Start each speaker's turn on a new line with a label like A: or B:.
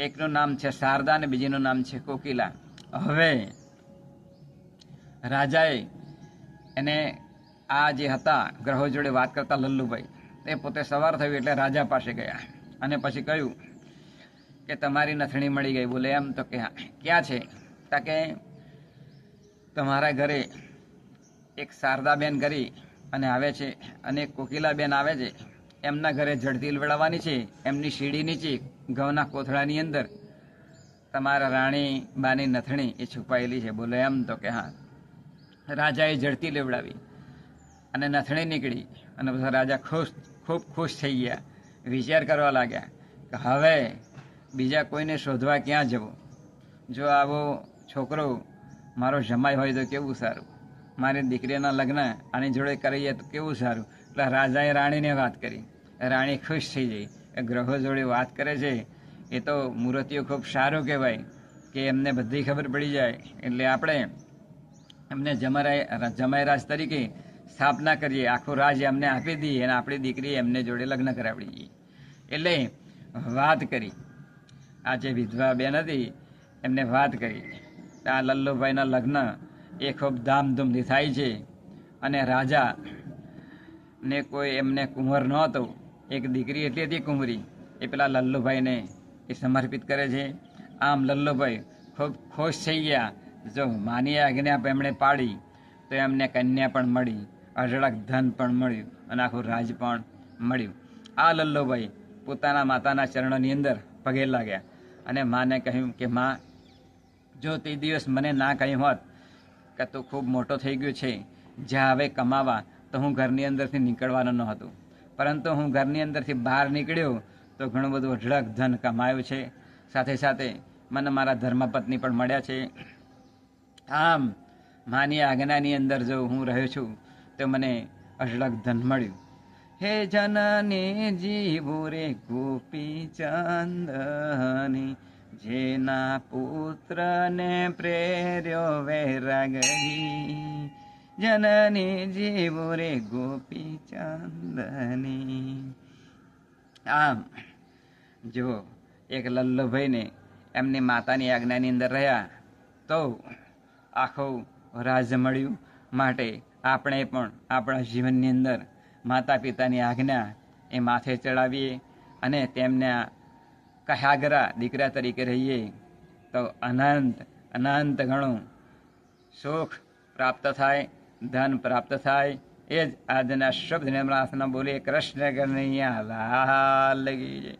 A: એકનું નામ છે શારદા અને બીજીનું નામ છે કોકિલા. હવે રાજાએ એને આ જે હતા ગ્રહો જોડે વાત કરતા લલ્લુભાઈ, તે પોતે સવાર થયું એટલે રાજા પાસે ગયા અને પછી કહ્યું કે તમારી નથણી મળી ગઈ. બોલે એમ? તો કે ક્યાં છે? તા કે તમારા ઘરે એક શારદાબેન કરી અને આવે છે અને એક કોકિલાબેન આવે છે, એમના ઘરે જડતી લવડાવવાની છે. એમની સીડી નીચે ઘઉંના કોથળાની અંદર તમારા રાણી બાની નથણી એ છુપાયેલી છે. બોલે એમ? તો કે હા. રાજાએ ઝડતી લેવડાવી અને નથણી નીકળી અને બધા રાજા ખૂબ ખુશ થઈ ગયા. વિચાર કરવા લાગ્યા કે હવે બીજા કોઈને શોધવા ક્યાં જવું? જો આવો છોકરો મારો જમાઈ હોય તો કેવું સારું, મારી દીકરીના લગ્ન આની જોડે કરીએ તો કેવું સારું. એટલે રાજાએ રાણીને વાત કરી. રાણી ખુશ થઈ ગઈ. એ ગ્રહો જોડે વાત કરે છે એ તો મૂર્તિઓ ખૂબ સારું કહેવાય કે એમને બધી ખબર પડી જાય. એટલે આપણે એમને જમાઈરાજ તરીકે સ્થાપના કરીએ, આખું રાજ એમને આપી દઈએ અને આપણી દીકરી એમને જોડે લગ્ન કરાવડી દઈએ. એટલે વાત કરી. આ જે વિધવા બેન હતી એમને વાત કરી. આ લલ્લુભાઈના લગ્ન એ ખૂબ ધામધૂમથી થાય છે અને રાજા ને કોઈ એમને કુંવર ન હતો, એક દીકરી એટલી હતી કુંવરી, એ પેલા લલ્લુભાઈને એ સમર્પિત કરે છે. આમ લલ્લુભાઈ ખૂબ ખુશ થઈ ગયા. જો માની આજ્ઞા એમણે પાડી તો એમને કન્યા પણ મળી, અઢળક ધન પણ મળ્યું અને આખું રાજ પણ મળ્યું. આ લલ્લુભાઈ પોતાના માતાના ચરણોની અંદર પગે લાગ્યા અને માને કહ્યું કે માં, જો તે દિવસ મને ના કહ્યું હોત કે તું ખૂબ મોટો થઈ ગયો છે, જ્યાં હવે કમાવા, તો હું ઘરની અંદરથી નીકળવાનો ન હતો. પરંતુ હું ઘરની અંદરથી બહાર નીકળ્યો તો ઘણું બધું અઢળક ધન કમાયું છે. સાથે સાથે મને મારા ધર્મપત્ની પણ મળ્યા છે. આમ માની આજ્ઞાની અંદર જો હું રહ્યો છું તો મને અઢળક ધન મળ્યું. હે જનની જીવો રે ગોપી ચંદની, જેના પુત્રને પ્રેર્યો વૈરાગી. જનની જીવો રે ગોપી ચંદની. આમ જુઓ, એક લલ્લુભાઈને એમની માતાની આજ્ઞાની અંદર રહ્યા તો આખું રાજ મળ્યું. માટે આપણે પણ આપણા જીવનની અંદર માતા પિતાની આજ્ઞા એ માથે ચડાવીએ અને તેમને કહાગરા દીકરા તરીકે રહીએ તો અનંત અનંત ઘણું સુખ પ્રાપ્ત થાય, ધન પ્રાપ્ત થાય. એ જ આજના શબ્દ નિર્મળાસના બોલીએ. કૃષ્ણ કનૈયા લાલ કી જય.